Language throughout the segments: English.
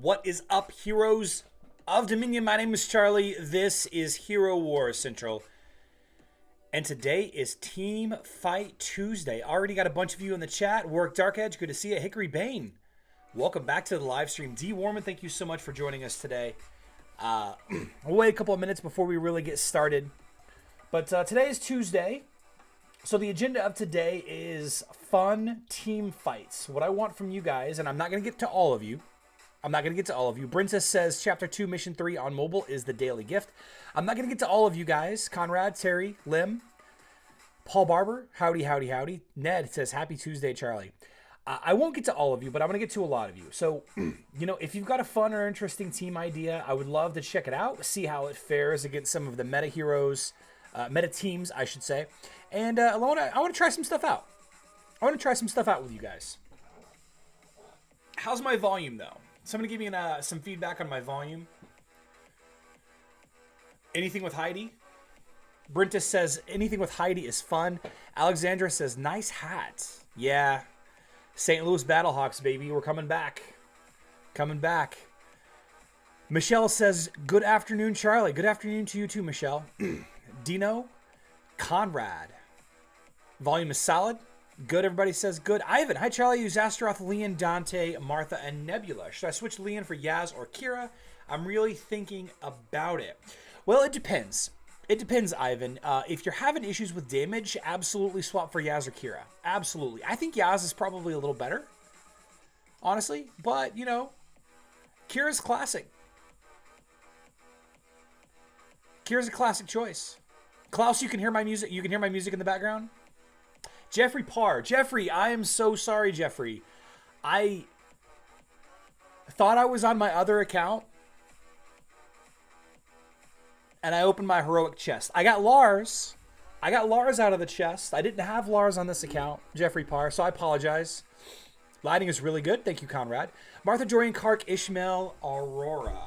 What is up, heroes of Dominion? My name is Charlie. This is Hero Wars Central. And today is Team Fight Tuesday. Already got a bunch of you in the chat. Work Dark Edge, good to see you. Hickory Bane, welcome back to the live stream. D. Warman, thank you so much for joining us today. We'll wait a couple of minutes before we really get started. But today is Tuesday. So the agenda of today is fun team fights. What I want from you guys, and I'm not going to get to all of you. Brintus says Chapter 2, Mission 3 on mobile is the daily gift. I'm not going to get to all of you guys. Conrad, Terry, Lim, Paul Barber, howdy, howdy, howdy. Ned says, Happy Tuesday, Charlie. I won't get to all of you, but I'm going to get to a lot of you. So, if you've got a fun or interesting team idea, I would love to check it out, see how it fares against some of the meta heroes, meta teams, I should say. And I want to try some stuff out. I want to try some stuff out with you guys. How's my volume, though? Somebody give me some feedback on my volume. Anything with Heidi? Brintus says, anything with Heidi is fun. Alexandra says, nice hat. Yeah. St. Louis Battlehawks, baby. We're coming back. Coming back. Michelle says, good afternoon, Charlie. Good afternoon to you too, Michelle. Dino. Conrad. Volume is solid. Good, everybody says good. Ivan, hi Charlie, use Astaroth, Leon, Dante, Martha, and Nebula. Should I switch Leon for Yaz or Kira? I'm really thinking about it. Well, it depends. It depends, Ivan. If you're having issues with damage, absolutely swap for Yaz or Kira. Absolutely. I think Yaz is probably a little better, honestly. But, Kira's classic. Kira's a classic choice. Klaus, you can hear my music. You can hear my music in the background. Jeffrey Parr. Jeffrey, I am so sorry, Jeffrey. I thought I was on my other account. And I opened my heroic chest. I got Lars. I got Lars out of the chest. I didn't have Lars on this account, Jeffrey Parr, so I apologize. Lighting is really good. Thank you, Conrad. Martha, Dorian, Kark, Ishmael, Aurora.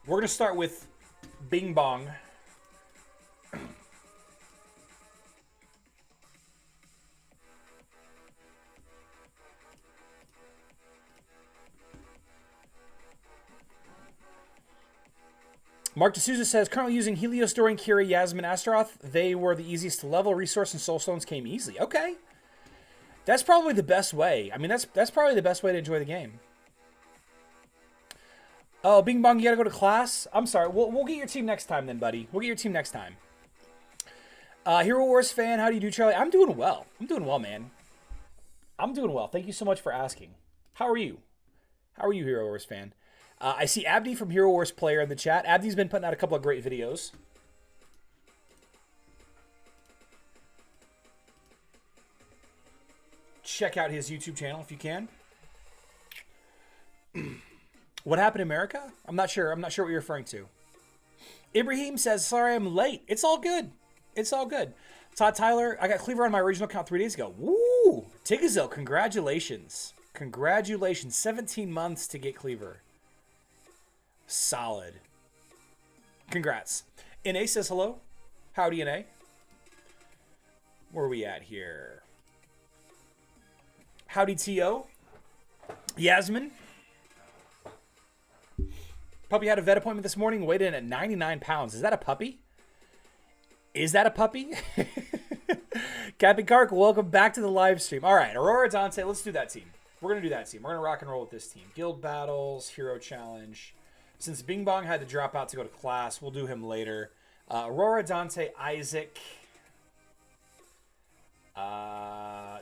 We're going to start with Bing Bong. Mark D'Souza says, currently using Helios, Dorian, Kira, Yasmin, Astaroth. They were the easiest to level. Resource and Soul Stones came easily. Okay. That's probably the best way. I mean, that's probably the best way to enjoy the game. Oh, Bing Bong, you gotta go to class? I'm sorry. We'll get your team next time then, buddy. We'll get your team next time. Hero Wars fan, how do you do, Charlie? I'm doing well. I'm doing well, man. I'm doing well. Thank you so much for asking. How are you? How are you, Hero Wars fan? I see Abdi from Hero Wars Player in the chat. Abdi's been putting out a couple of great videos. Check out his YouTube channel if you can. What happened in America? I'm not sure. I'm not sure what you're referring to. Ibrahim says, sorry I'm late. It's all good. It's all good. Todd Tyler, I got Cleaver on my original account 3 days ago. Woo! Tigazil, congratulations. Congratulations. 17 months to get Cleaver. Solid. Congrats. NA says hello. Howdy, NA. Where are we at here? Howdy, TO. Yasmin. Puppy had a vet appointment this morning, weighed in at 99 pounds. Is that a puppy? Is that a puppy? Captain Kark, welcome back to the live stream. All right, Aurora, Dante, let's do that team. We're going to do that team. We're going to rock and roll with this team. Guild battles, hero challenge. Since Bing Bong had to drop out to go to class, we'll do him later. Aurora, Dante, Isaac.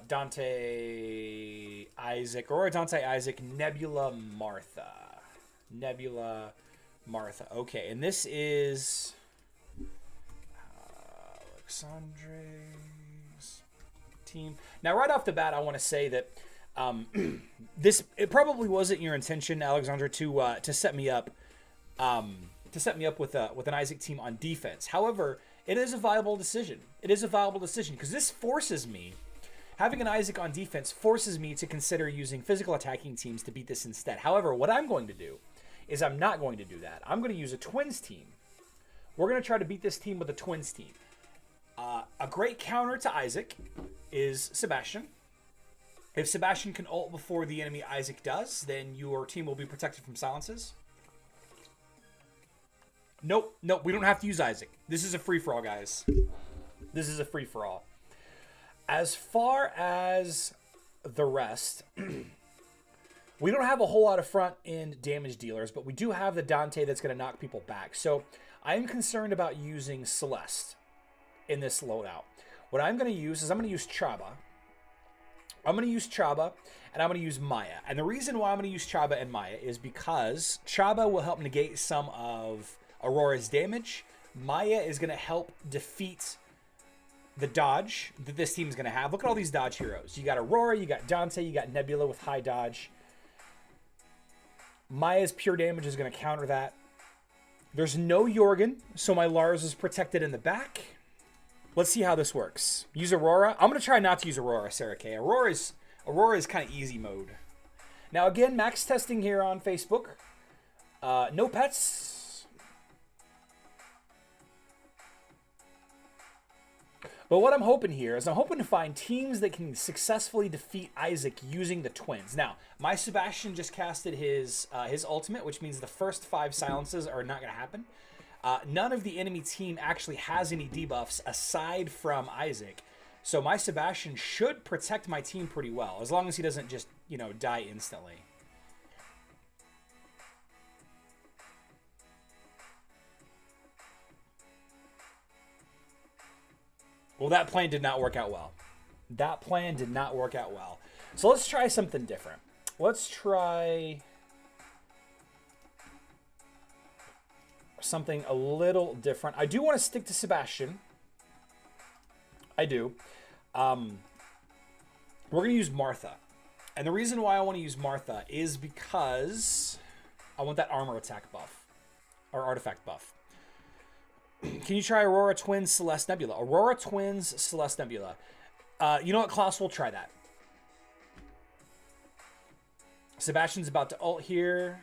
Dante, Isaac. Aurora, Dante, Isaac. Nebula, Martha. Nebula, Martha. Okay, and this is Alexandre's team. Now, right off the bat, I want to say that it probably wasn't your intention, Alexandra, to set me up with an Isaac team on defense. However, it is a viable decision. It is a viable decision because this forces me. Having an Isaac on defense forces me to consider using physical attacking teams to beat this instead. However, what I'm going to do is I'm not going to do that. I'm going to use a Twins team. We're going to try to beat this team with a Twins team. A great counter to Isaac is Sebastian. If Sebastian can ult before the enemy Isaac does, then your team will be protected from silences. Nope, nope, we don't have to use Isaac. This is a free-for-all, guys. This is a free-for-all. As far as the rest, we don't have a whole lot of front-end damage dealers, but we do have the Dante that's going to knock people back. So I'm concerned about using Celeste in this loadout. What I'm going to use is I'm going to use Chaba. I'm going to use Chaba, and I'm going to use Maya. And the reason why I'm going to use Chaba and Maya is because Chaba will help negate some of Aurora's damage. Maya is going to help defeat the dodge that this team is going to have. Look at all these dodge heroes. You got Aurora, you got Dante, you got Nebula with high dodge. Maya's pure damage is going to counter that. There's no Jorgen, so my Lars is protected in the back. Let's see how this works. Use Aurora. I'm going to try not to use Aurora, Sarah K. Aurora is kind of easy mode. Now, again, max testing here on Facebook. No pets. But what I'm hoping here is I'm hoping to find teams that can successfully defeat Isaac using the twins. Now, my Sebastian just casted his ultimate, which means the first 5 silences are not going to happen. None of the enemy team actually has any debuffs aside from Isaac. So my Sebastian should protect my team pretty well, as long as he doesn't just, you know, die instantly. Well, that plan did not work out well. That plan did not work out well. So let's try something different. Let's try something a little different. I do want to stick to Sebastian. I do. We're going to use Martha. And the reason why I want to use Martha is because I want that armor attack buff. Or artifact buff. Can you try Aurora Twins Celeste Nebula? Aurora Twins Celeste Nebula. You know what, Klaus? We'll try that. Sebastian's about to ult here.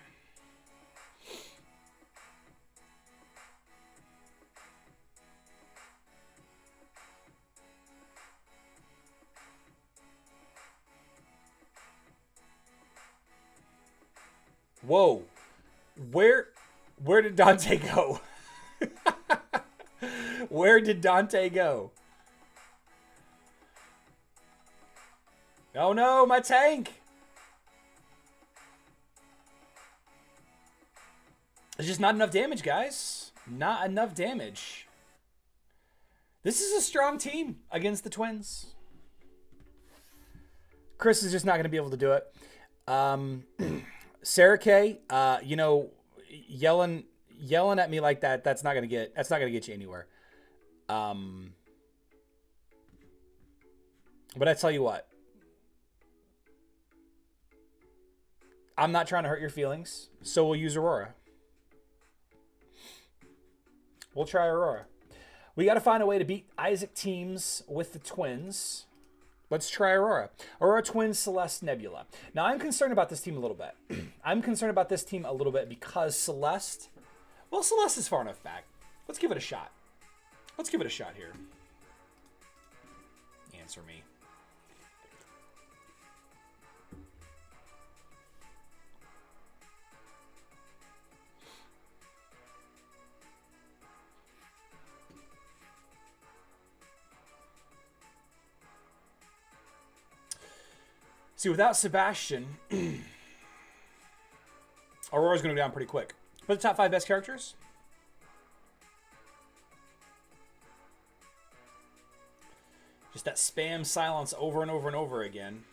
Whoa. Where did Dante go? Where did Dante go? Oh no, my tank! There's just not enough damage, guys. Not enough damage. This is a strong team against the Twins. Chris is just not going to be able to do it. Sarah K, you know, yelling at me like that, that's not going to get you anywhere. But I tell you what, I'm not trying to hurt your feelings, so we'll use Aurora. We'll try Aurora. We got to find a way to beat Isaac teams with the Twins. Let's try Aurora. Aurora Twins Celeste Nebula. Now, I'm concerned about this team a little bit. I'm concerned about this team a little bit because Celeste, well, Celeste is far enough back. Let's give it a shot. Let's give it a shot here. Answer me. See, without Sebastian, Aurora's going to go down pretty quick. For the top 5 best characters, just that spam silence over and over and over again.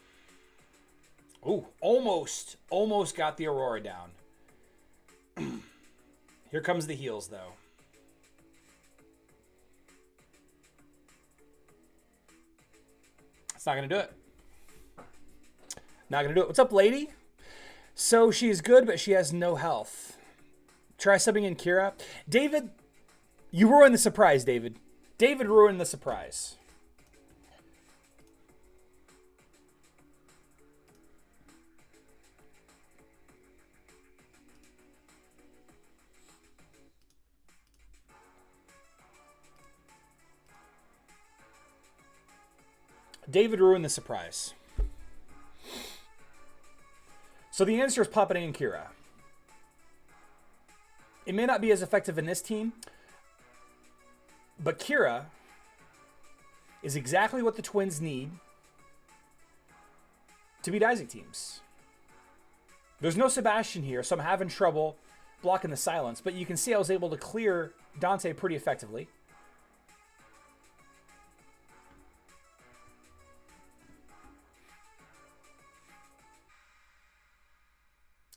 Ooh, almost got the Aurora down. Here comes the heals, though. It's not going to do it. Not going to do it. What's up, lady? So she's good, but she has no health. Try subbing in Kira. David, you ruined the surprise, David. David ruined the surprise. David ruined the surprise. So the answer is Papane and Kira. It may not be as effective in this team, but Kira is exactly what the Twins need to beat Isaac teams. There's no Sebastian here, so I'm having trouble blocking the silence, but you can see I was able to clear Dante pretty effectively.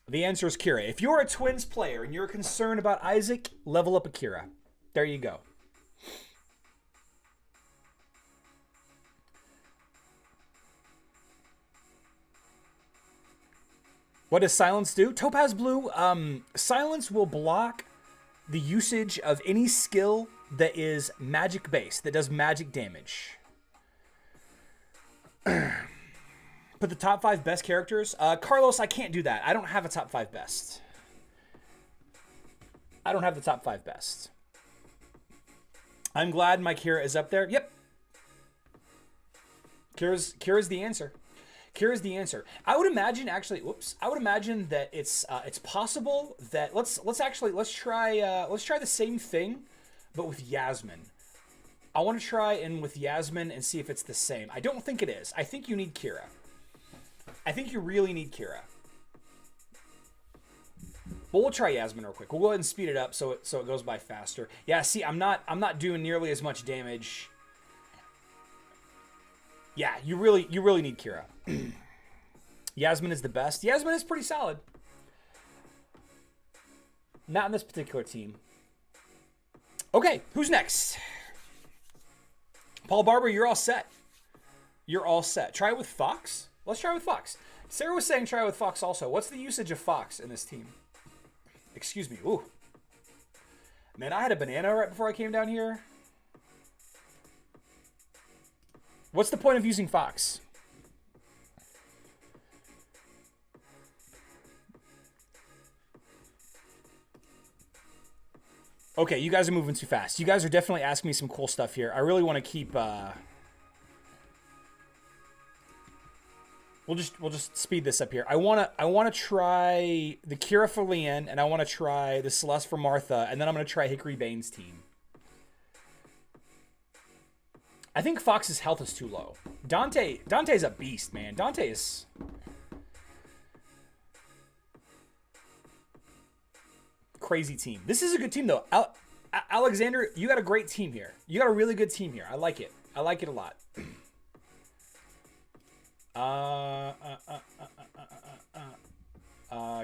The answer is Kira. If you're a Twins player and you're concerned about Isaac, level up Akira. There you go. What does silence do? Topaz Blue, silence will block the usage of any skill that is magic based, that does magic damage. Put the top 5 best characters. Carlos, I can't do that. I don't have a top 5 best. I don't have the top 5 best. I'm glad my Kira is up there. Yep. Kira's the answer. Kira's the answer. I would imagine actually. Whoops. I would imagine that it's possible that let's try the same thing, but with Yasmin. I want to try in with Yasmin and see if it's the same. I don't think it is. I think you need Kira. I think you really need Kira. But we'll try Yasmin real quick. We'll go ahead and speed it up so it goes by faster. Yeah, see, I'm not doing nearly as much damage. Yeah, you really need Kira. Yasmin is the best. Yasmin is pretty solid. Not in this particular team. Okay, who's next? Paul Barber, you're all set. You're all set. Try it with Fox? Let's try with Fox. Sarah was saying try with Fox also. What's the usage of Fox in this team? Excuse me. Ooh. Man, I had a banana right before I came down here. What's the point of using Fox? Okay, you guys are moving too fast. You guys are definitely asking me some cool stuff here. I really want to keep... We'll just speed this up here. I wanna try the Kira for Leanne, and I want to try the Celeste for Martha, and then I'm gonna try Hickory Bane's team. I think Fox's health is too low. Dante's a beast, man. Dante is... Crazy team. This is a good team, though. Alexander, you got a great team here. You got a really good team here. I like it. I like it a lot.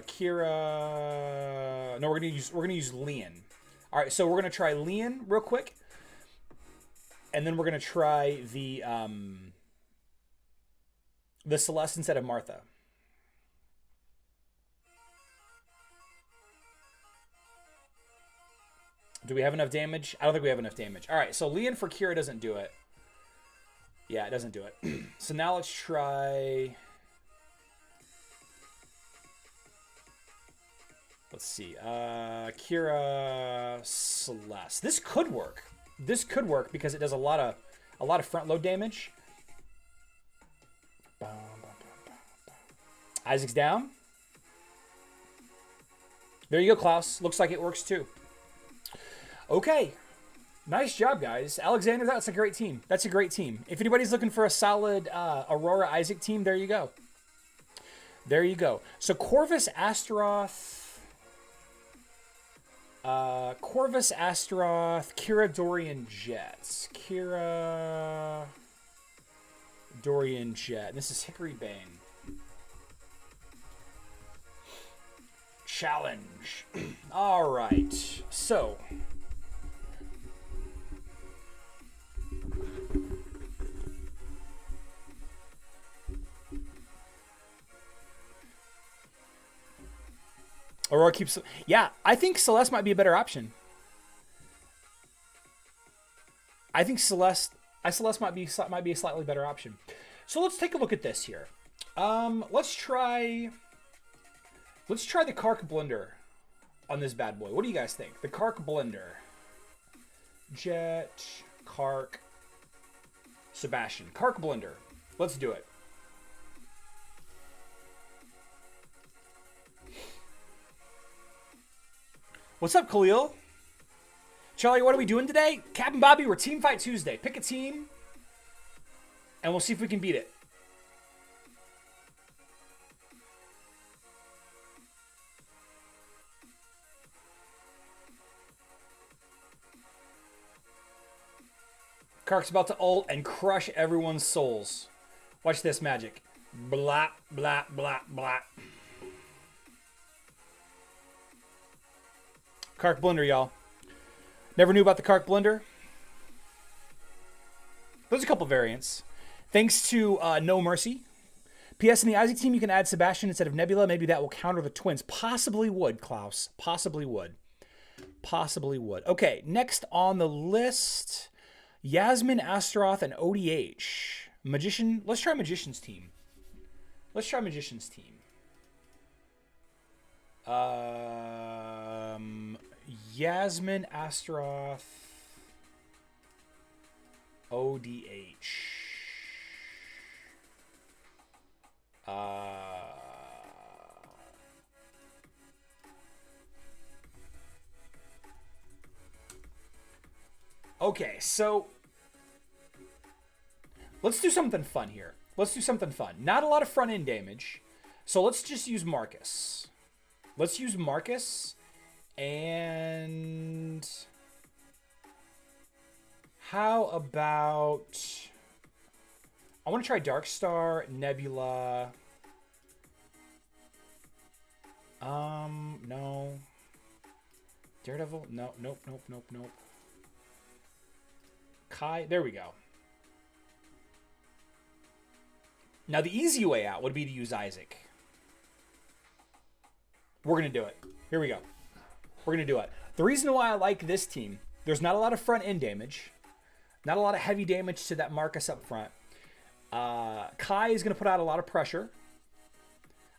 Kira... No, we're gonna use Leon. All right, so we're gonna try Leon real quick. And then we're going to try the Celeste instead of Martha. Do we have enough damage? I don't think we have enough damage. All right, so Leon for Kira doesn't do it. Yeah, it doesn't do it. So now let's try... Let's see. Kira Celeste. This could work. This could work because it does a lot of front load damage. Isaac's down. There you go, Klaus. Looks like it works too. Okay. Nice job, guys. Alexander, that's a great team. That's a great team. If anybody's looking for a solid Aurora Isaac team, there you go. There you go. So Corvus Astaroth... Corvus Astaroth, Kira Dorian Jets. Kira Dorian Jet. This is Hickory Bane. Challenge. All right. So. Aurora keeps... Yeah, I think Celeste might be a better option. I think Celeste might be a slightly better option. So let's take a look at this here. Let's try the Kark Blender on this bad boy. What do you guys think? The Kark Blender. Jet, Kark, Sebastian. Kark Blender. Let's do it. What's up, Khalil? Charlie, what are we doing today? Captain Bobby, we're Team Fight Tuesday. Pick a team, and we'll see if we can beat it. Kark's about to ult and crush everyone's souls. Watch this magic. Blah, blah, blah, blah. Kark Blender, y'all. Never knew about the Kark Blender. There's a couple variants. Thanks to No Mercy. P.S. In the Isaac team, you can add Sebastian instead of Nebula. Maybe that will counter the twins. Possibly would, Klaus. Possibly would. Possibly would. Okay, next on the list... Yasmin, Astaroth, and ODH. Magician. Let's try Magician's team. Let's try Magician's team. Yasmin, Astaroth, ODH. Okay, so let's do something fun here. Let's do something fun. Not a lot of front end damage. So let's just use Marcus. Let's use Marcus. And how about... I want to try Darkstar, Nebula. No. Daredevil? No, nope, nope, nope, nope. Kai, there we go. Now the easy way out would be to use Isaac. We're going to do it. Here we go. We're going to do it. The reason why I like this team, there's not a lot of front end damage. Not a lot of heavy damage to that Marcus up front. Kai is going to put out a lot of pressure.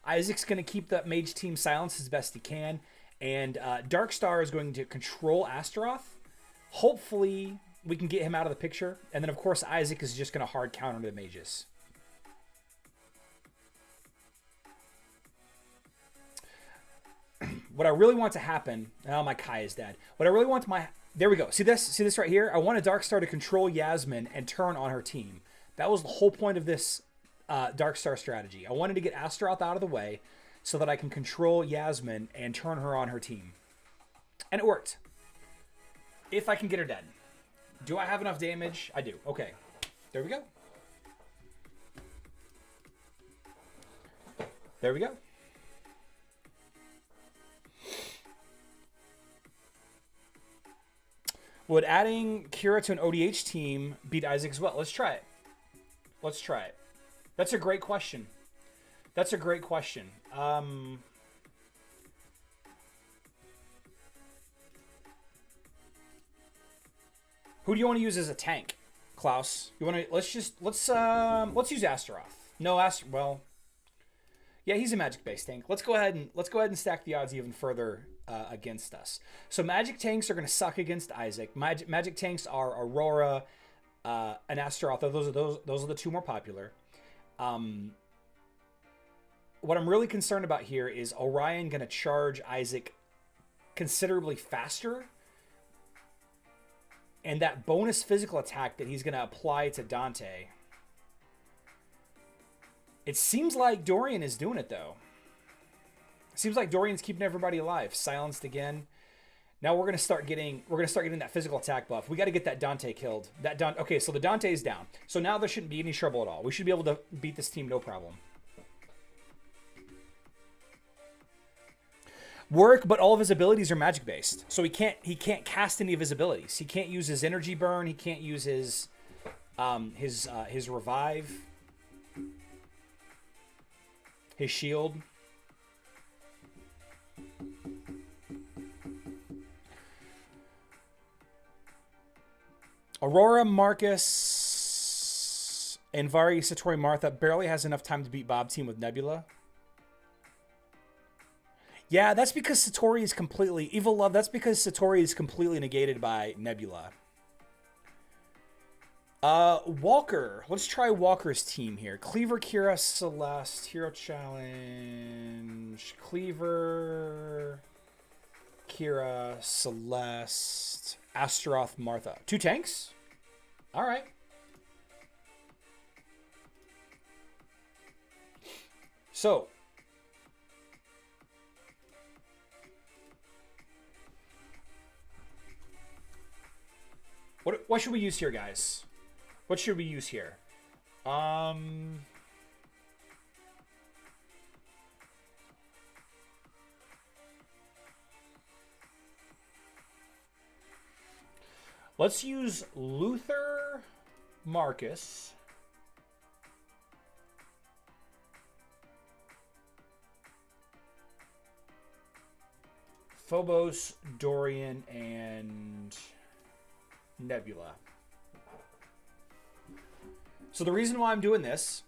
Isaac's going to keep that mage team silenced as best he can. And Darkstar is going to control Astaroth. Hopefully we can get him out of the picture. And then, of course, Isaac is just going to hard counter the mages. What I really want to happen... Oh, my Kai is dead. What I really want my... There we go. See this? See this right here? I want a Darkstar to control Yasmin and turn on her team. That was the whole point of this Darkstar strategy. I wanted to get Astaroth out of the way so that I can control Yasmin and turn her on her team. And it worked. If I can get her dead. Do I have enough damage? I do. Okay. There we go. There we go. Would adding Kira to an ODH team beat Isaac as well? Let's try it. Let's try it. That's a great question. That's a great question. Who do you want to use as a tank, Klaus? You want to? Let's use Astaroth. No, well, yeah, he's a magic-based tank. Let's go ahead and stack the odds even further against us. So magic tanks are going to suck against Isaac. Magic tanks are Aurora and Astaroth. Those are the two more popular. What I'm really concerned about here is Orion going to charge Isaac considerably faster. And that bonus physical attack that he's going to apply to Dante. It seems like Dorian is doing it, though. It seems like Dorian's keeping everybody alive. Silenced again. Now we're going to start getting that physical attack buff. We got to get that Dante killed. Okay, so the Dante is down. So now there shouldn't be any trouble at all. We should be able to beat this team no problem. Work, but all of his abilities are magic based. So he can't cast any of his abilities. He can't use his energy burn. He can't use his revive. His shield. Aurora, Marcus, and Vari, Satori, Martha barely has enough time to beat Bob team with Nebula. Yeah, that's because Satori is completely... Evil Love, that's because Satori is completely negated by Nebula. Walker. Let's try Walker's team here. Cleaver, Kira, Celeste. Hero Challenge. Cleaver, Kira, Celeste, Astaroth, Martha. 2 tanks? All right. So, what should we use here, guys? What should we use here? Let's use Luther, Marcus. Phobos, Dorian, and Nebula. So the reason why I'm doing this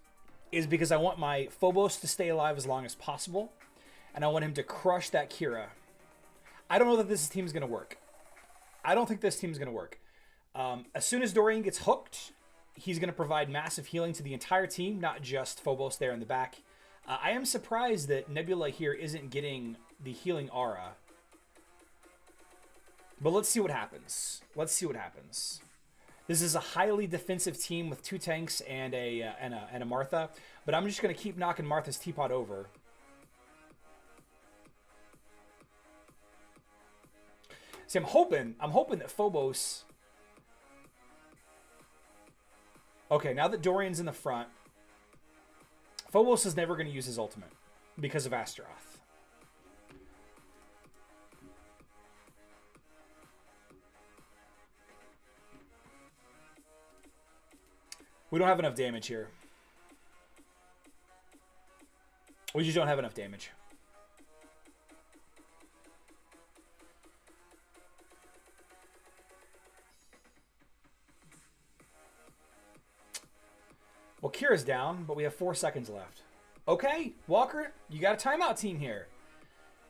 is because I want my Phobos to stay alive as long as possible, and I want him to crush that Kira. I don't know that this team's going to work. I don't think this team's going to work. As soon as Dorian gets hooked, he's going to provide massive healing to the entire team, not just Phobos there in the back. I am surprised that Nebula here isn't getting the healing aura. But let's see what happens. Let's see what happens. This is a highly defensive team with 2 tanks and a Martha. But I'm just going to keep knocking Martha's teapot over. See, I'm hoping that Phobos... Okay, now that Dorian's in the front, Phobos is never going to use his ultimate because of Astaroth. We don't have enough damage here. We just don't have enough damage. Well, Kira's down, but we have 4 seconds left. Okay, Walker, you got a timeout team here.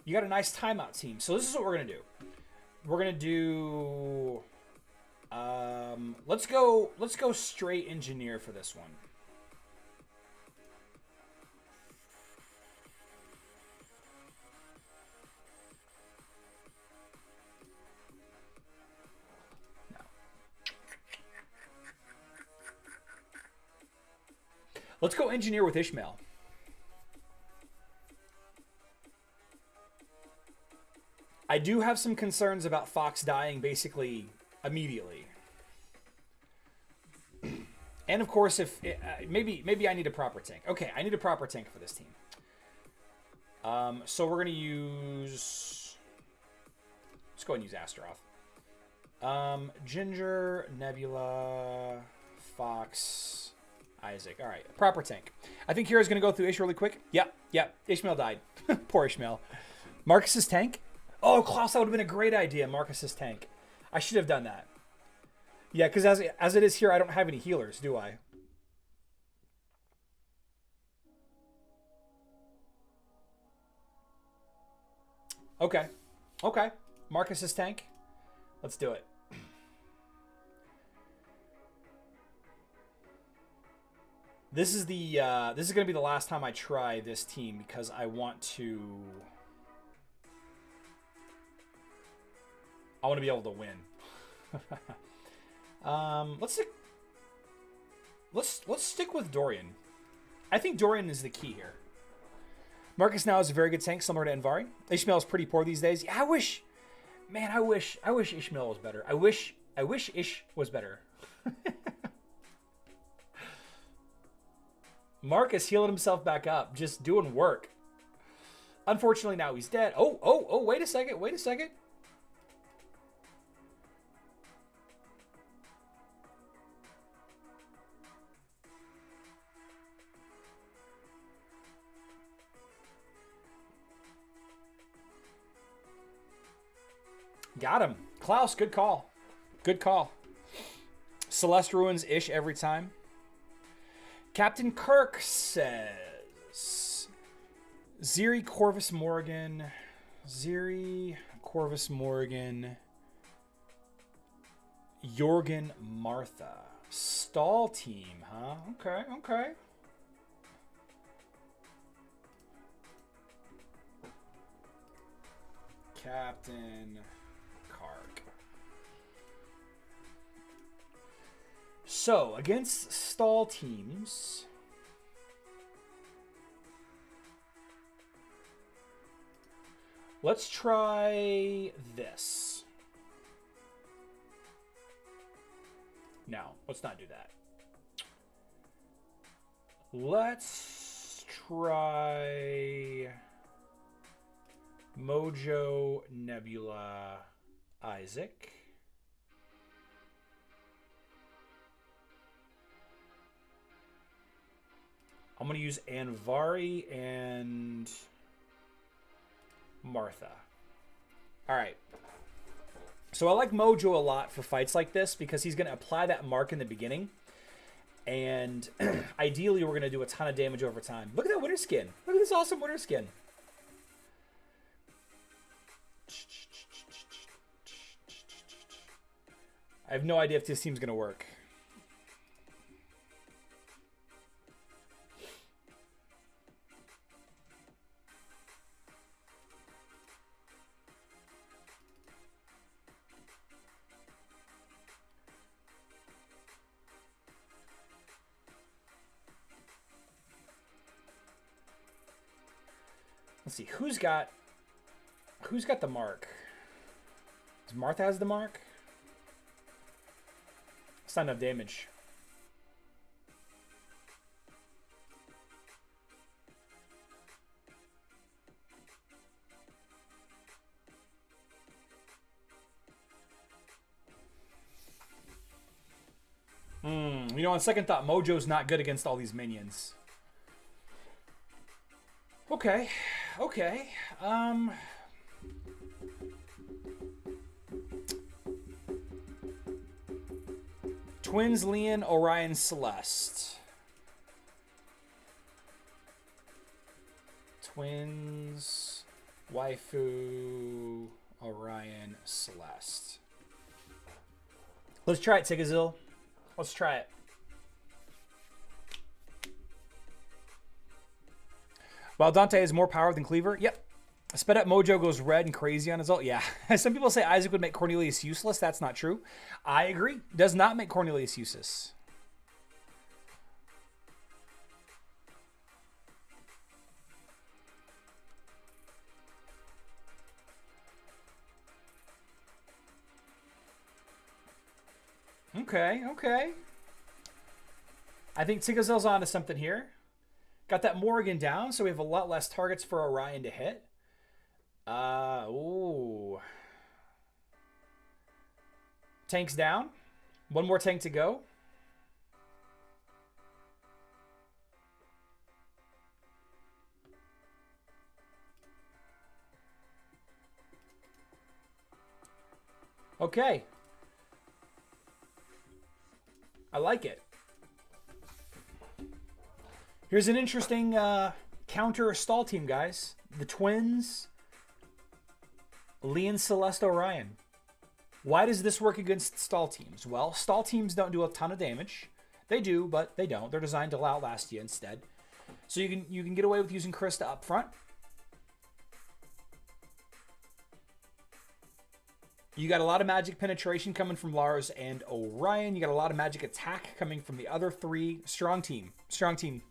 You got a nice timeout team. So this is what we're going to do. We're going to do... let's go straight engineer for this one. No. Let's go engineer with Ishmael. I do have some concerns about Fox dying basically immediately. And of course, if maybe I need a proper tank. Okay, I need a proper tank for this team. So we're gonna use. Let's go ahead and use Astaroth. Ginger, Nebula, Fox, Isaac. All right, proper tank. I think Kira's gonna go through Ish really quick. Yep. Ishmael died. Poor Ishmael. Marcus's tank. Oh, Klaus, that would have been a great idea. Marcus's tank. I should have done that. Yeah, because as it is here, I don't have any healers, do I? Okay. Marcus's tank. Let's do it. This is going to be the last time I try this team because I want to be able to win. Let's stick with Dorian. I think Dorian is the key here. Marcus now is a very good tank, similar to Envari. Ishmael is pretty poor these days. Yeah, I wish Ishmael was better. I wish Ish was better. Marcus healing himself back up, just doing work. Unfortunately, now he's dead. Oh, wait a second. Got him. Klaus, good call. Celeste ruins Ish every time. Captain Kirk says... Ziri, Corvus Morgan, Jorgen, Martha. Stall team, huh? Okay, okay. Captain Kark. So, against stall teams, let's try this. No, let's not do that. Let's try Mojo, Nebula, Isaac. I'm going to use Anvari and Martha. All right. So I like Mojo a lot for fights like this because he's going to apply that mark in the beginning. And ideally, we're going to do a ton of damage over time. Look at that winter skin. Look at this awesome winter skin. I have no idea if this team's going to work. Let's see, who's got the mark? Does Martha has the mark? It's not enough damage. You know, on second thought, Mojo's not good against all these minions. Okay. Okay. Twins, Leon, Orion, Celeste. Twins, Waifu, Orion, Celeste. Let's try it, Tigazil. Let's try it. While Dante has more power than Cleaver, yep. Sped up Mojo goes red and crazy on his ult. Yeah. Some people say Isaac would make Cornelius useless. That's not true. I agree. Does not make Cornelius useless. Okay, okay. I think Tigazell's onto something here. Got that Morrigan down, so we have a lot less targets for Orion to hit. Ooh. Tanks down. One more tank to go. Okay. I like it. Here's an interesting counter stall team, guys. The Twins, Leon, Celeste, Orion. Why does this work against stall teams? Well, stall teams don't do a ton of damage. They do, but they don't. They're designed to outlast you instead. So you can get away with using Krista up front. You got a lot of magic penetration coming from Lars and Orion. You got a lot of magic attack coming from the other three. Strong team. Strong team.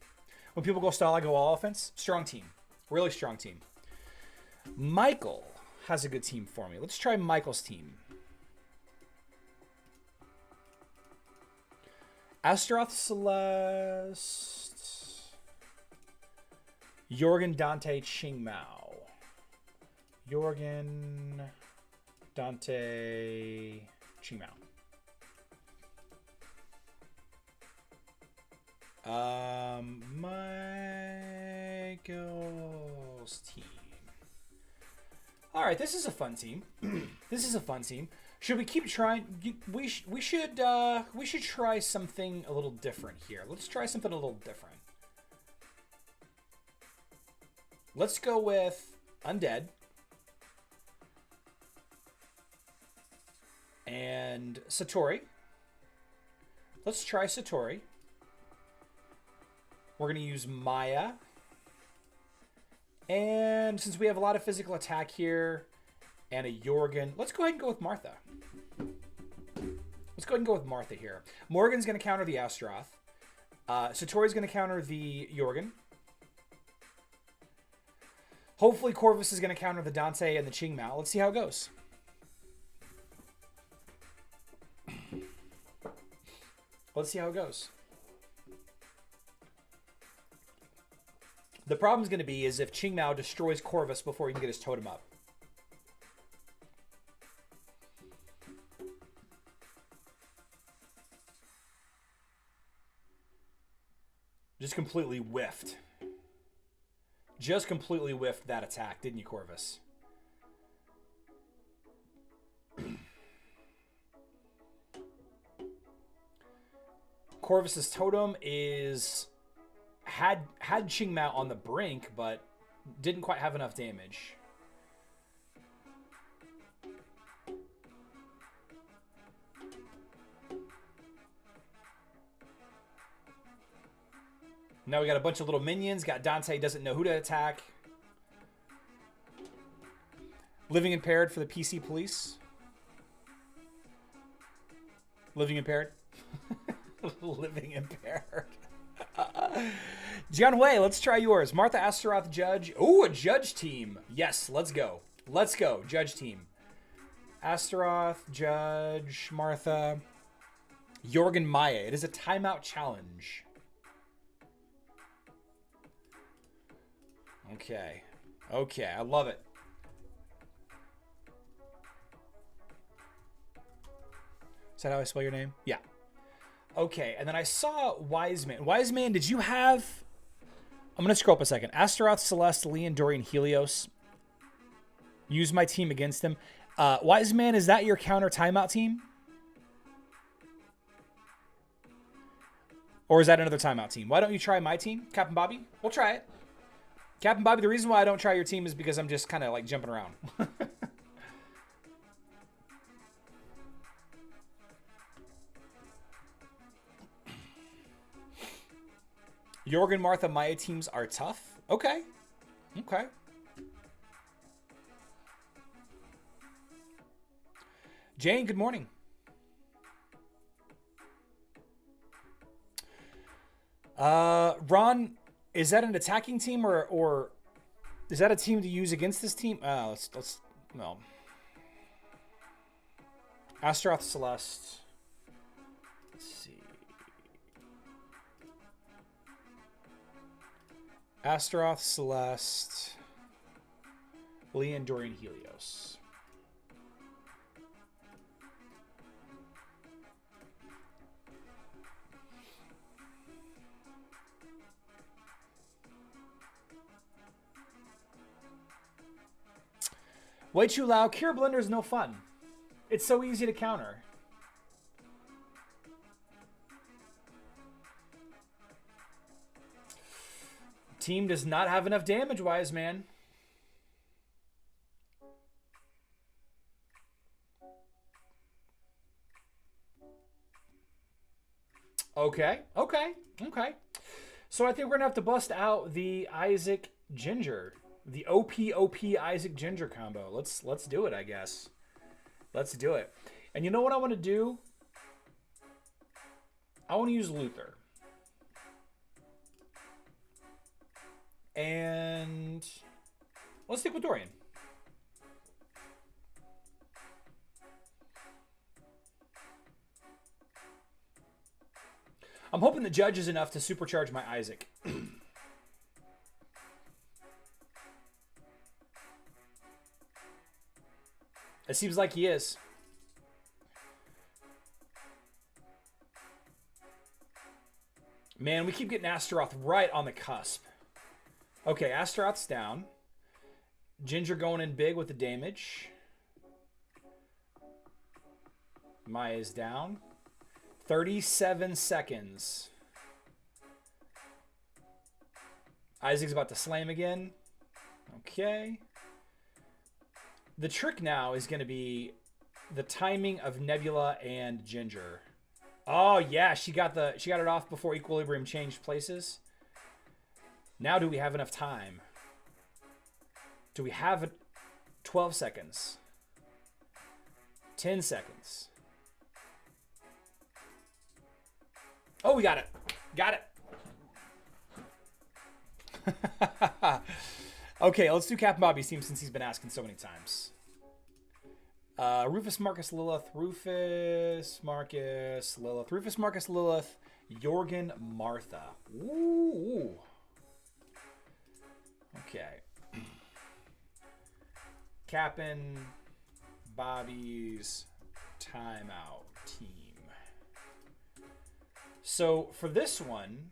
When people go stall, I go all offense. Strong team. Really strong team. Michael has a good team for me. Let's try Michael's team. Astaroth, Celeste. Jorgen, Dante, Qingmao. Jorgen, Dante, Qingmao. Michael's team. All right, this is a fun team. This is a fun team. Should we keep trying? We should try something a little different here. Let's try something a little different. Let's go with Undead and Satori. Let's try Satori. We're going to use Maya. And since we have a lot of physical attack here and a Jorgen, let's go ahead and go with Martha. Let's go ahead and go with Martha here. Morgan's going to counter the Astaroth. Satori's going to counter the Jorgen. Hopefully Corvus is going to counter the Dante and the Qingmao. Let's see how it goes. Let's see how it goes. The problem's going to be is if Qingmao destroys Corvus before he can get his totem up. Just completely whiffed. Just completely whiffed that attack, didn't you, Corvus? Corvus's totem is had Qingmao on the brink, but didn't quite have enough damage. Now we got a bunch of little minions. Got Dante, doesn't know who to attack. Living Impaired for the PC police. Living Impaired. Living Impaired. John Way, let's try yours. Martha, Astaroth, Judge. Ooh, a Judge team. Yes, let's go. Let's go, Judge team. Astaroth, Judge, Martha. Jorgen, Maya. It is a timeout challenge. Okay. Okay, I love it. Is that how I spell your name? Yeah. Okay, and then I saw Wiseman. Wiseman, did you have... I'm going to scroll up a second. Astaroth, Celeste, Leon, Dorian, Helios. Use my team against him. Wiseman, is that your counter timeout team? Or is that another timeout team? Why don't you try my team, Captain Bobby? We'll try it. Captain Bobby, the reason why I don't try your team is because I'm just kind of like jumping around. Jorgen, Martha, Maya teams are tough. Okay. Okay. Jane, good morning. Ron, is that an attacking team or is that a team to use against this team? Let's no. Astaroth, Celeste. Let's see. Astaroth, Celeste, Leon, Dorian, Helios. Way too loud. Cure Blender is no fun. It's so easy to counter. Team does not have enough damage, wise man. Okay, okay, okay. So I think we're going to have to bust out the Isaac Ginger. The OP Isaac Ginger combo. Let's do it, I guess. Let's do it. And you know what I want to do? I want to use Luther. And let's stick with Dorian. I'm hoping the Judge is enough to supercharge my Isaac. It seems like he is. Man, we keep getting Astaroth right on the cusp. Okay, Astaroth's down. Ginger going in big with the damage. Maya's down. 37 seconds. Isaac's about to slam again. Okay. The trick now is going to be the timing of Nebula and Ginger. Oh yeah, she got it off before equilibrium changed places. Now do we have enough time? Do we have 12 seconds? 10 seconds. Oh, we got it. Got it. Okay, let's do Captain Bobby's team since he's been asking so many times. Rufus, Marcus, Lilith. Rufus, Marcus, Lilith. Rufus, Marcus, Lilith. Jorgen, Martha. Ooh. Okay. Captain Bobby's timeout team. So for this one,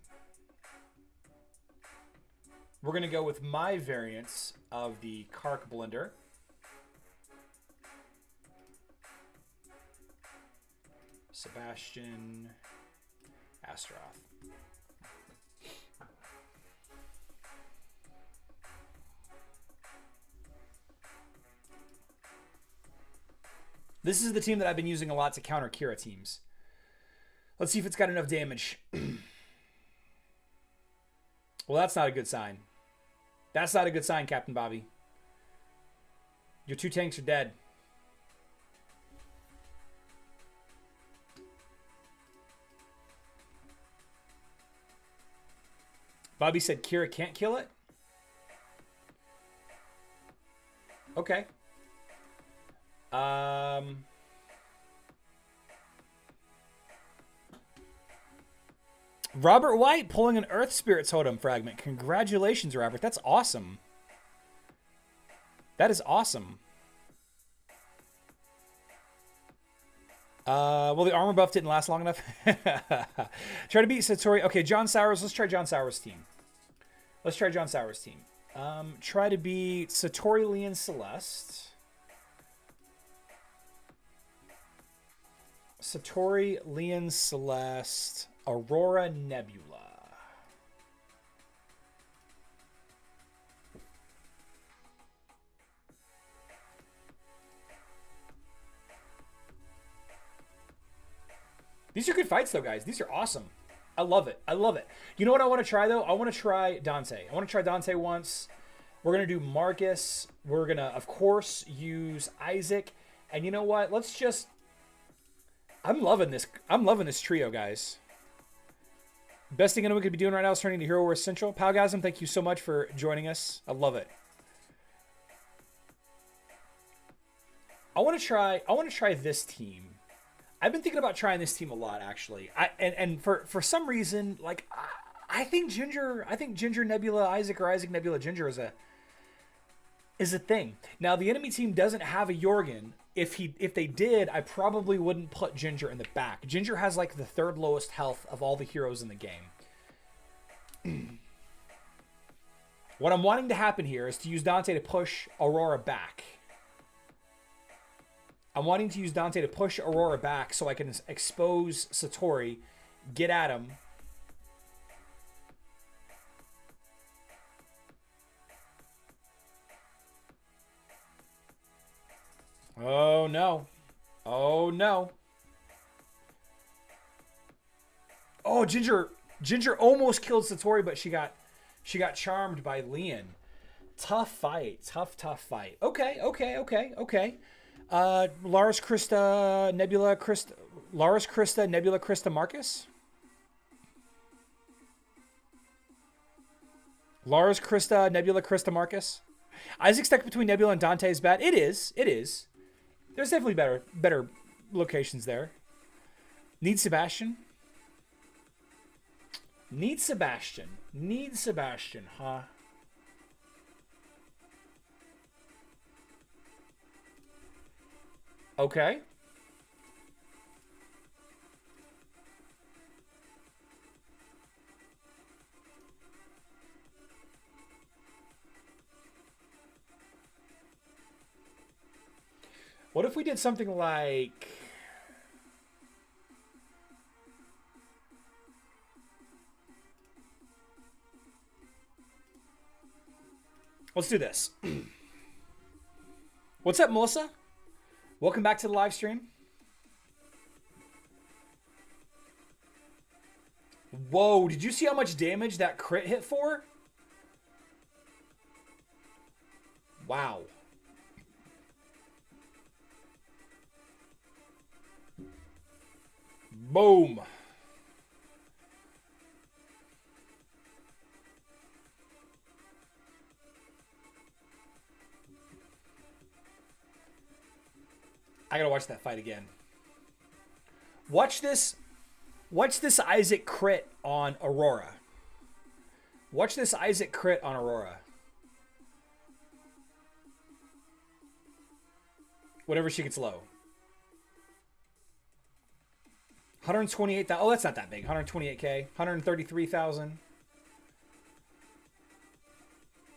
we're going to go with my variants of the Kark Blender. Sebastian Astroth. This is the team that I've been using a lot to counter Kira teams. Let's see if it's got enough damage. Well, that's not a good sign. That's not a good sign, Captain Bobby. Your 2 tanks are dead. Bobby said Kira can't kill it? Okay. Robert White pulling an Earth Spirit Totem fragment. Congratulations, Robert. That's awesome. That is awesome. Well, the armor buff didn't last long enough. Try to beat Satori. Okay, John Sowers. Let's try John Sowers' team. Let's try John Sowers' team. Try to beat Satori, Leon, Celeste. Satori, Leon, Celeste, Aurora, Nebula. These are good fights, though, guys. These are awesome. I love it. I love it. You know what I want to try, though? I want to try Dante. I want to try Dante once. We're going to do Marcus. We're going to, of course, use Isaac. And you know what? Let's just... I'm loving this. I'm loving this trio, guys. Best thing anyone could be doing right now is turning to Hero Wars Central. Palgasm, thank you so much for joining us. I love it. I want to try this team. I've been thinking about trying this team a lot, actually. And for some reason, like I think Ginger Nebula Isaac or Isaac Nebula Ginger is a thing. Now the enemy team doesn't have a Jorgen. If they did, I probably wouldn't put Ginger in the back. Ginger has like the 3rd lowest health of all the heroes in the game. What I'm wanting to happen here is to use Dante to push Aurora back. I'm wanting to use Dante to push Aurora back so I can expose Satori, get at him. Oh no. Oh no. Oh, Ginger almost killed Satori, but she got charmed by Leon. Tough fight. Tough fight. Okay. Lars Krista Nebula Krista Marcus. Lars Krista Nebula Krista Marcus. Isaac stuck between Nebula and Dante is bad. It is. There's definitely better locations there. Need Sebastian, huh? Okay. What if we did something like... Let's do this. What's up, Melissa? Welcome back to the live stream. Whoa, did you see how much damage that crit hit for? Wow. Boom. I gotta watch that fight again. Watch this Isaac crit on Aurora. Watch this Isaac crit on Aurora. Whenever she gets low. 128,000. Oh, that's not that big. 128K. 133,000.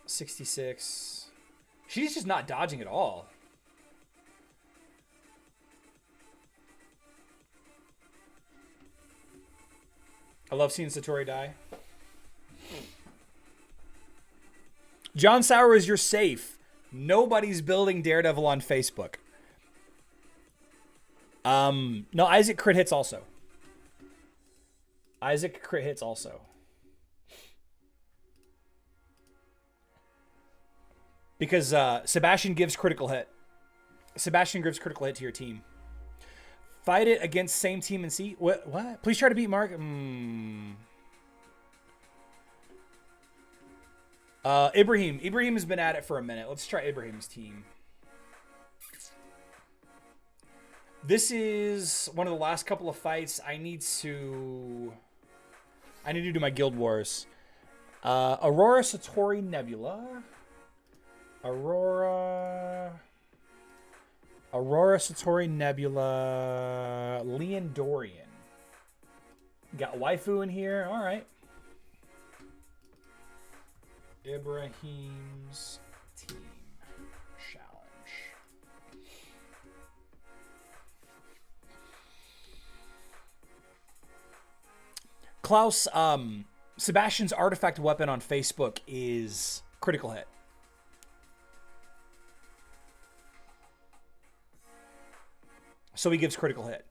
66. She's just not dodging at all. I love seeing Satori die. John Sowers, you're safe. Nobody's building Daredevil on Facebook. No, Isaac crit hits also. Isaac crit hits also. Because Sebastian gives critical hit. Sebastian gives critical hit to your team. Fight it against same team and see. What? Please try to beat Mark. Ibrahim. Ibrahim has been at it for a minute. Let's try Ibrahim's team. This is one of the last couple of fights. I need to do my Guild Wars. Aurora, Satori, Nebula. Aurora, Satori, Nebula, Leon Dorian. Got waifu in here. All right. Ibrahim's team challenge. Klaus, Sebastian's artifact weapon on Facebook is critical hit. So he gives critical hit.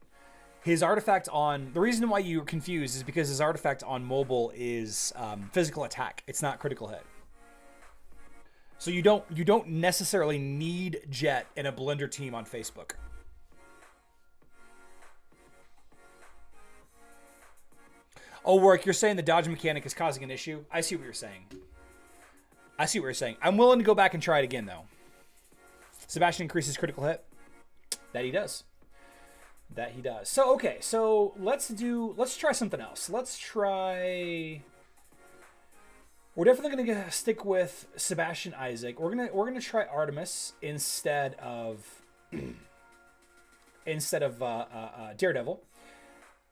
His artifact on... The reason why you're confused is because his artifact on mobile is physical attack. It's not critical hit. So you don't necessarily need Jet in a Blender team on Facebook. Oh, Work, you're saying the dodge mechanic is causing an issue? I see what you're saying. I'm willing to go back and try it again, though. Sebastian increases critical hit. That he does. So, okay. So, let's try something else. We're definitely going to stick with Sebastian Isaac. We're going to try Artemis instead of Daredevil.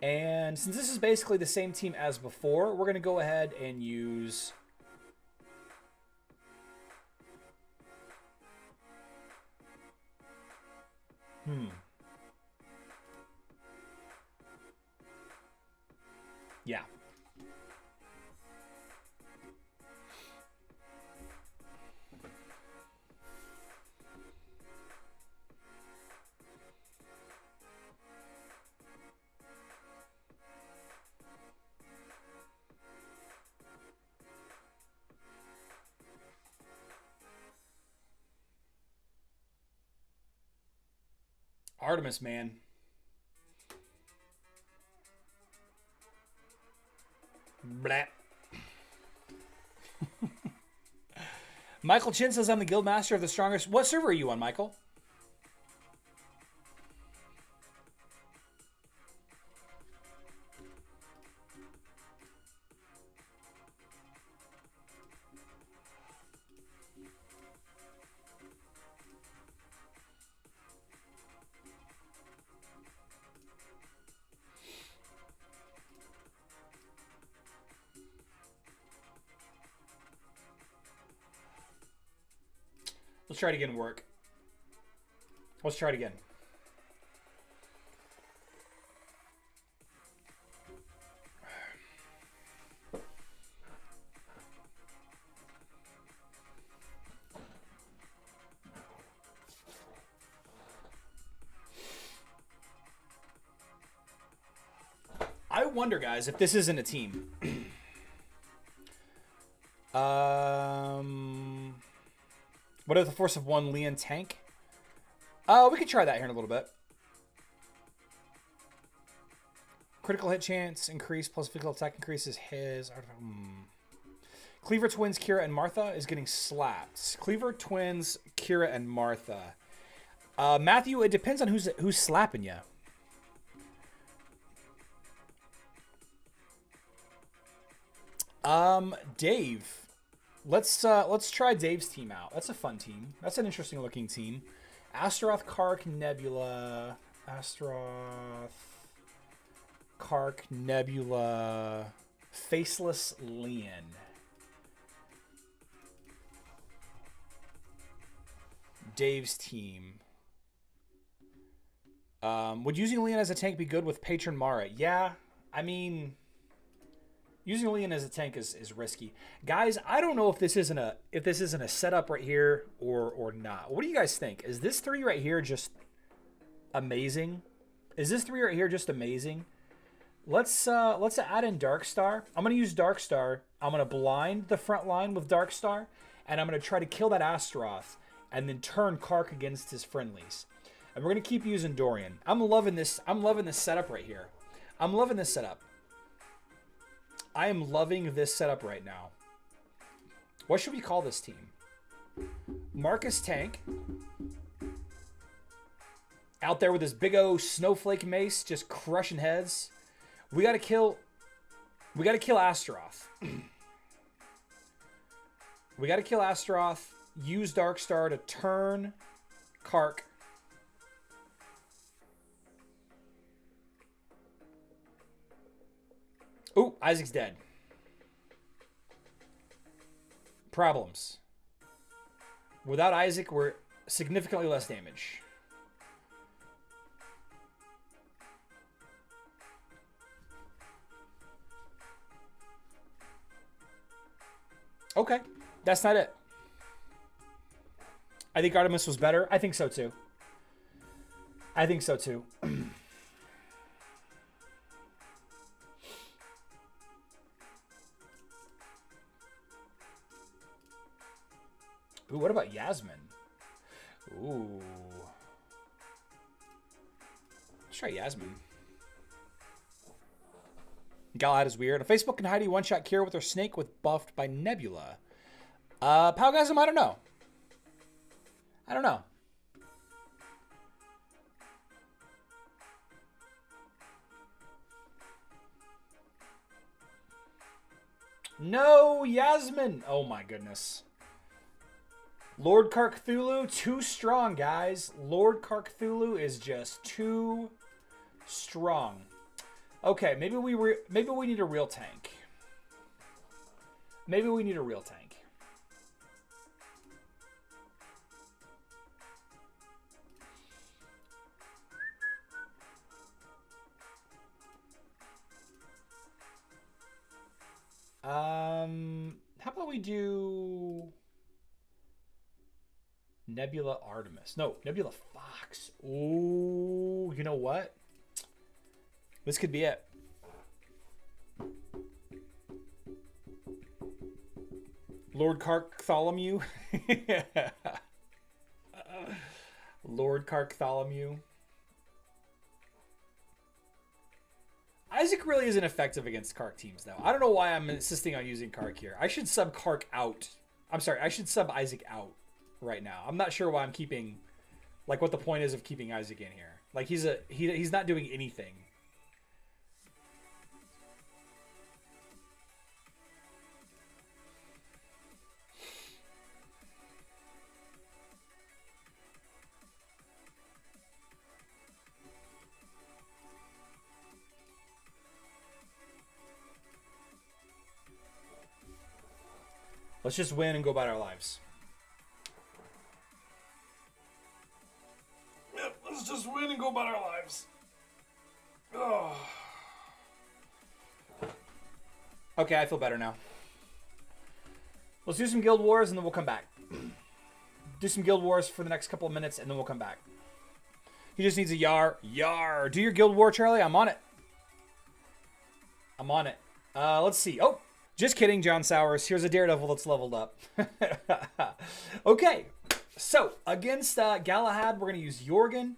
And since this is basically the same team as before, we're going to go ahead and use... Yeah. Artemis, man. Blah. Michael Chin says, I'm the guild master of the strongest. What server are you on, Michael? Let's try it again, Work. Let's try it again. wonder, guys, if this isn't a team. What if the force of one Leon tank? We could try that here in a little bit. Critical hit chance increase plus physical attack increases his. Cleaver Twins, Kira and Martha is getting slapped. Cleaver Twins, Kira and Martha. Matthew, it depends on who's slapping you. Dave. Let's try Dave's team out. That's a fun team. That's an interesting looking team. Astaroth, Kark, Nebula. Astaroth, Kark, Nebula. Faceless Leon. Dave's team. Would using Leon as a tank be good with Patron Mara? Yeah, I mean, using Leon as a tank is risky. Guys, I don't know if this isn't a setup right here or not. What do you guys think? Is this 3 right here just amazing? Is this 3 right here just amazing? Let's add in Darkstar. I'm gonna use Darkstar. I'm gonna blind the front line with Darkstar, and I'm gonna try to kill that Astaroth, and then turn Kark against his friendlies. And we're gonna keep using Dorian. I'm loving this setup right here. I'm loving this setup. I am loving this setup right now. What should we call this team? Marcus Tank. Out there with his big O snowflake mace, just crushing heads. We gotta kill Astaroth. We gotta kill Astaroth. Use Darkstar to turn Kark. Ooh, Isaac's dead. Problems. Without Isaac, we're significantly less damage. Okay, that's not it. I think Artemis was better. I think so too. I think so too. Ooh, what about Yasmin? Ooh. Let's try Yasmin. Galahad is weird. On Facebook, can Heidi one-shot Kira with her snake with buffed by Nebula? Palgasm, I don't know. I don't know. No, Yasmin. Oh my goodness. Lord Karcthulu, too strong, guys. Lord Karcthulu is just too strong. Okay, maybe we need a real tank. Maybe we need a real tank. How about we do Nebula Artemis? No, Nebula Fox. Ooh, you know what? This could be it. Lord Karctholomew. Lord Karctholomew. Isaac really isn't effective against Kark teams, though. I don't know why I'm insisting on using Kark here. I should sub Kark out. I'm sorry, I should sub Isaac out right now. I'm not sure why I'm keeping, like, what the point is of keeping Isaac in here. Like, he's not doing anything. Let's just win and go about our lives. Yep, let's just win and go about our lives. Oh. Okay, I feel better now. Let's do some Guild Wars and then we'll come back. Do some Guild Wars for the next couple of minutes and then we'll come back. He just needs a Yar. Yar. Do your Guild War, Charlie. I'm on it. I'm on it. Let's see. Oh, just kidding, John Sowers. Here's a Daredevil that's leveled up. Okay, so against Galahad, we're going to use Jorgen.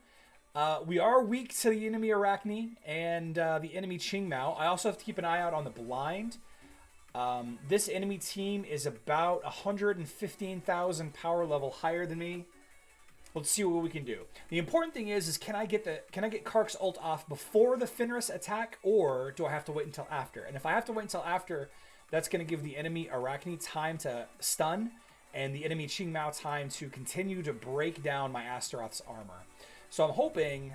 We are weak to the enemy Arachne and the enemy Qingmao. I also have to keep an eye out on the blind. This enemy team is about 115,000 power level higher than me. Let's see what we can do. The important thing is can I get Kark's ult off before the Fenris attack, or do I have to wait until after? And if I have to wait until after, that's going to give the enemy Arachne time to stun, and the enemy Qingmao time to continue to break down my Astaroth's armor. So I'm hoping...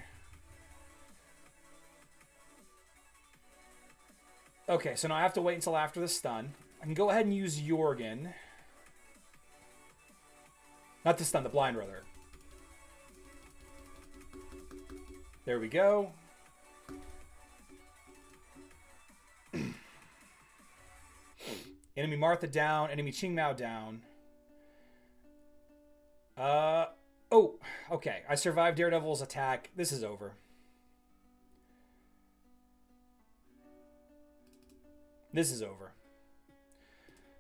Okay, so now I have to wait until after the stun. I can go ahead and use Jorgen. Not the stun, the blind, rather. There we go. Enemy Martha down. Enemy Qingmao down. Oh, okay. I survived Daredevil's attack. This is over. This is over.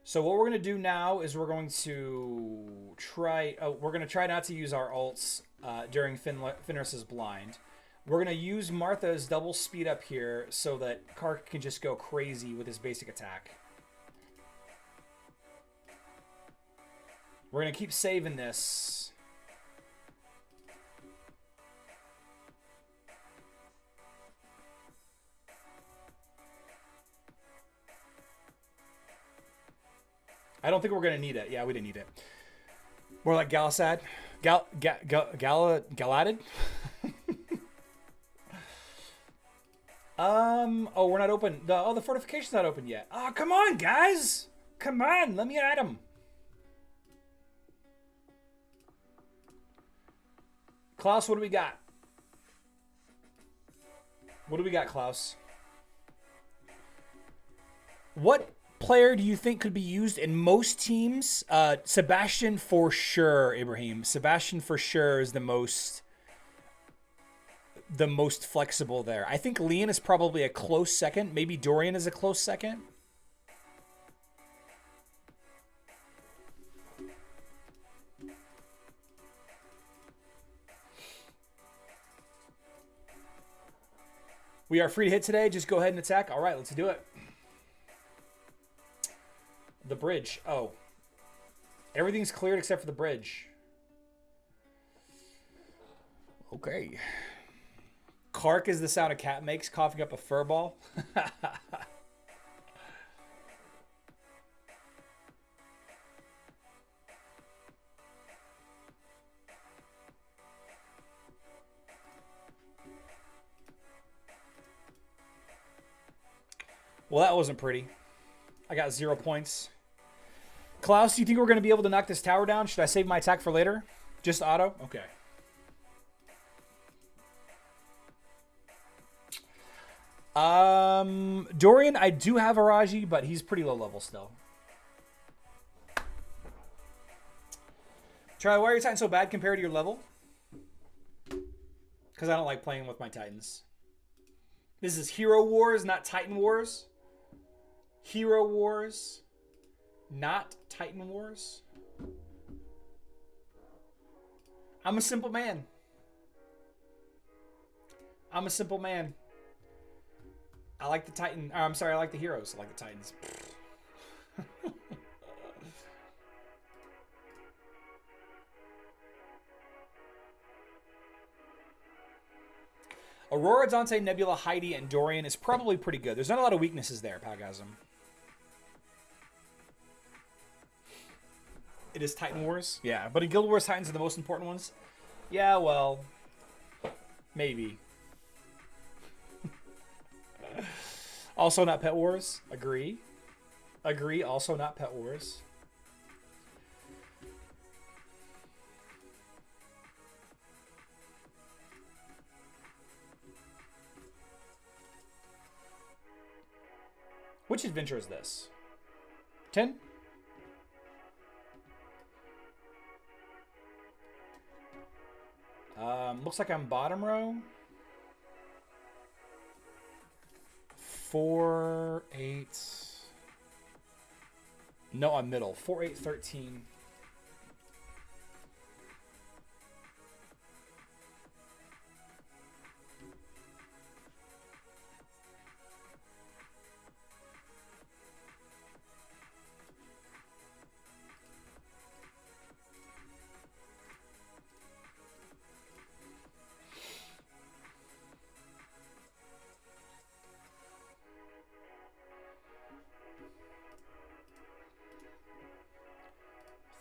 So what we're going to do now is we're going to try... we're going to try not to use our ults during Fenris's blind. We're going to use Martha's double speed up here so that Kark can just go crazy with his basic attack. We're going to keep saving this. I don't think we're going to need it. Yeah, we didn't need it. More like Galasad. Galadid? Oh, we're not open. The fortification's not open yet. Oh, come on, guys. Come on, let me at him. Klaus, what do we got? What do we got, Klaus? What player do you think could be used in most teams? Sebastian for sure, Ibrahim. Sebastian for sure is the most flexible there. I think Leon is probably a close second. Maybe Dorian is a close second. We are free to hit today. Just go ahead and attack. All right, let's do it. The bridge. Oh. Everything's cleared except for the bridge. Okay. Kark is the sound a cat makes, coughing up a fur ball. Well, that wasn't pretty. I got 0 points. Klaus, do you think we're going to be able to knock this tower down? Should I save my attack for later? Just auto? Okay. Dorian, I do have a Raji, but he's pretty low level still. Charlie, why are your Titans so bad compared to your level? Because I don't like playing with my Titans. This is Hero Wars, not Titan Wars. Hero Wars, not Titan Wars. I'm a simple man. I'm a simple man. I like the Titan. I'm sorry, I like the heroes. I like the Titans. Aurora, Dante, Nebula, Heidi, and Dorian is probably pretty good. There's not a lot of weaknesses there, Pagasm. It is Titan Wars? Yeah, but in Guild Wars, Titans are the most important ones? Yeah, well, maybe. Also not Pet Wars. Agree. Agree, also not Pet Wars. Which adventure is this? 10? Looks like I'm bottom row. 4, 8. No, I'm middle. 4, 8, 13.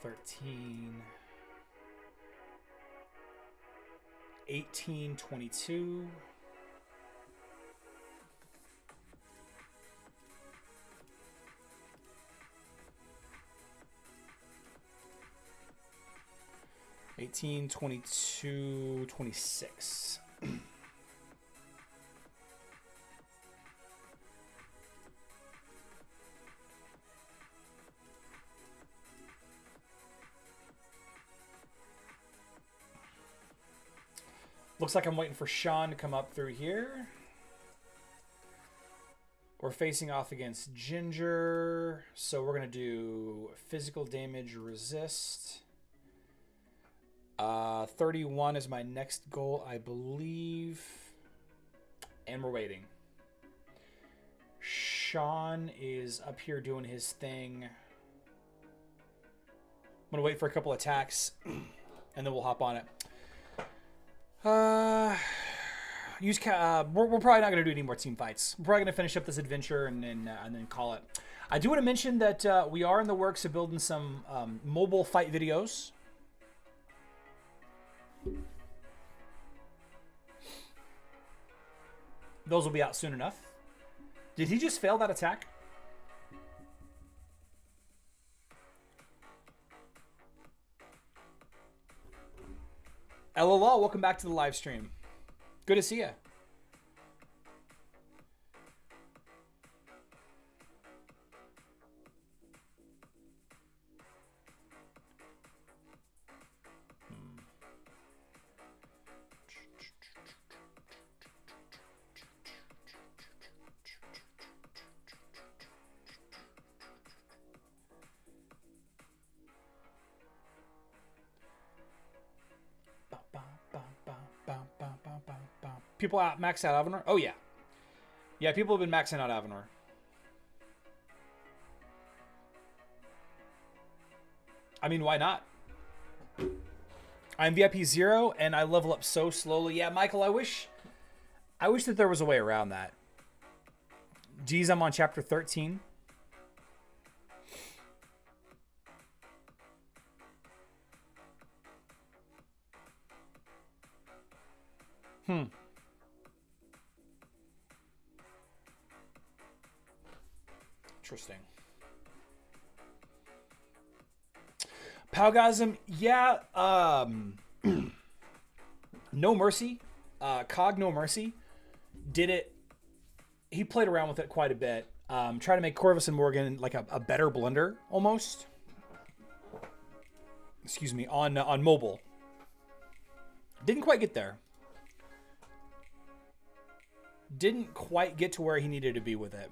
$13, 18, 22, 18, 22, 26. Looks like I'm waiting for Sean to come up through here. We're facing off against Ginger. So we're going to do physical damage resist. 31 is my next goal, I believe. And we're waiting. Sean is up here doing his thing. I'm going to wait for a couple attacks. And then we'll hop on it. We're probably not going to do any more team fights. We're probably going to finish up this adventure and then call it. I do want to mention that we are in the works of building some mobile fight videos. Those will be out soon enough. Did he just fail that attack? LOL, welcome back to the live stream. Good to see you. People max out Avenor? Oh, yeah. Yeah, people have been maxing out Avenor. I mean, why not? I'm VIP 0, and I level up so slowly. Yeah, Michael, I wish that there was a way around that. Geez, I'm on chapter 13. Interesting. Palgasm, yeah. No Mercy. Cog No Mercy did it. He played around with it quite a bit. Trying to make Corvus and Morgan like a better blender almost. Excuse me, on mobile. Didn't quite get there. Didn't quite get to where he needed to be with it.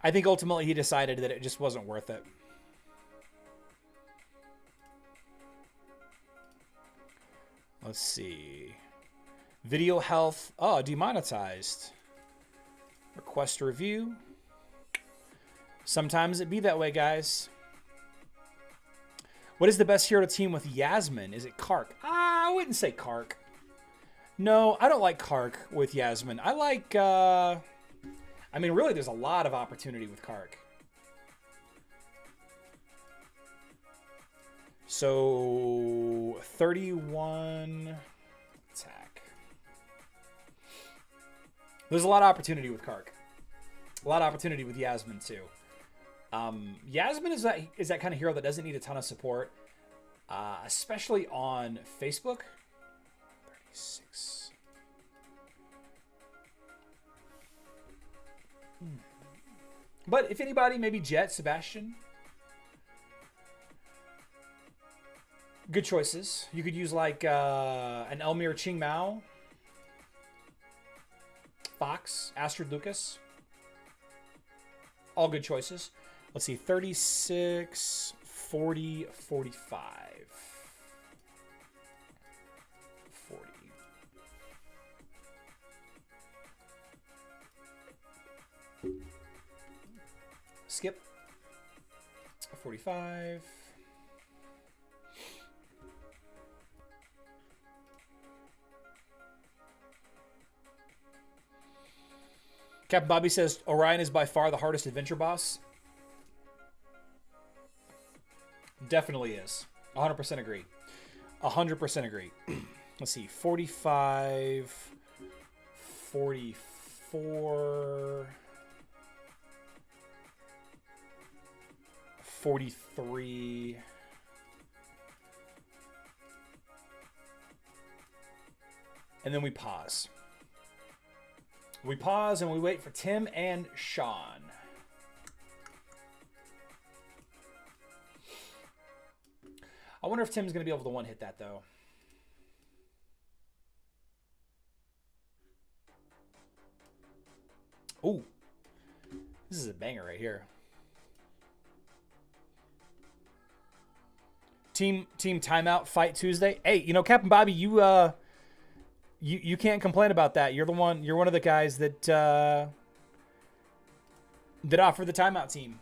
I think ultimately he decided that it just wasn't worth it. Let's see. Video health. Oh, demonetized. Request a review. Sometimes it be that way, guys. What is the best hero to team with Yasmin? Is it Kark? I wouldn't say Kark. No, I don't like Kark with Yasmin. I like... I mean, really, there's a lot of opportunity with Kark. So, 31 attack. There's a lot of opportunity with Kark. A lot of opportunity with Yasmin, too. Yasmin is that kind of hero that doesn't need a ton of support, especially on Facebook. 36. But if anybody, maybe Jet, Sebastian. Good choices. You could use like an Elmir Ching Mao. Fox, Astrid Lucas. All good choices. Let's see, 36, 40, 45. 40. Skip. 45. Captain Bobby says Orion is by far the hardest adventure boss. Definitely is. 100% agree. 100% agree. Let's see. 45, 44, 43. And then we pause. We pause and we wait for Tim and Sean. I wonder if Tim's going to be able to one-hit that, though. Ooh. This is a banger right here. Team timeout fight Tuesday. Hey, you know, Captain Bobby, you can't complain about that. You're one of the guys that offered the timeout team.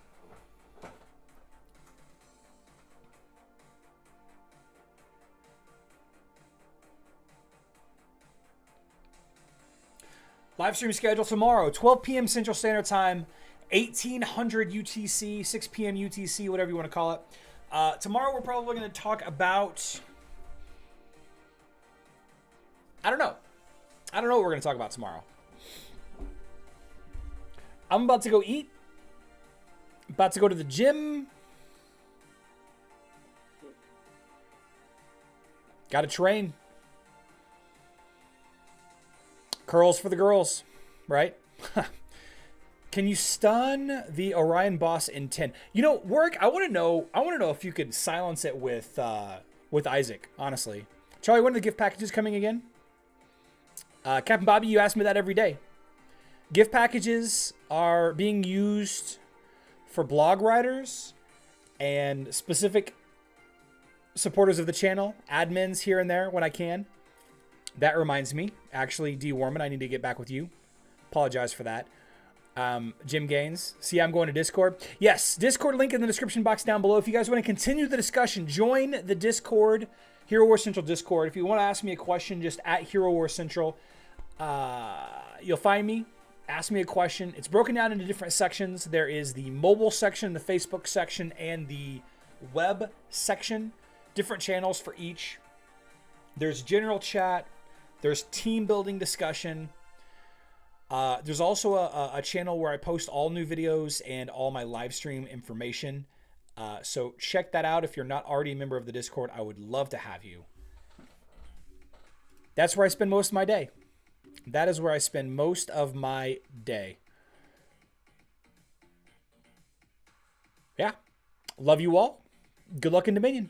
Live stream schedule tomorrow, 12 p.m. Central Standard Time, 1800 UTC, 6 p.m. UTC, whatever you want to call it. Tomorrow we're probably going to talk about... I don't know what we're going to talk about tomorrow. I'm about to go eat. About to go to the gym. Got to train. Curls for the girls, right? Can you stun the Orion boss in 10? You know, Work, I want to know if you could silence it with Isaac, honestly. Charlie, when are the gift packages coming again? Captain Bobby, you ask me that every day. Gift packages are being used for blog writers and specific supporters of the channel, admins here and there when I can. That reminds me, actually, D. Warman, I need to get back with you. Apologize for that. Jim Gaines. See, I'm going to Discord. Yes, Discord link in the description box down below. If you guys want to continue the discussion, join the Discord, Hero Wars Central Discord. If you want to ask me a question, just at Hero Wars Central, you'll find me. Ask me a question. It's broken down into different sections. There is the mobile section, the Facebook section, and the web section. Different channels for each. There's general chat. There's team building discussion. There's also a channel where I post all new videos and all my live stream information. So check that out. If you're not already a member of the Discord, I would love to have you. That's where I spend most of my day. That is where I spend most of my day. Yeah. Love you all. Good luck in Dominion.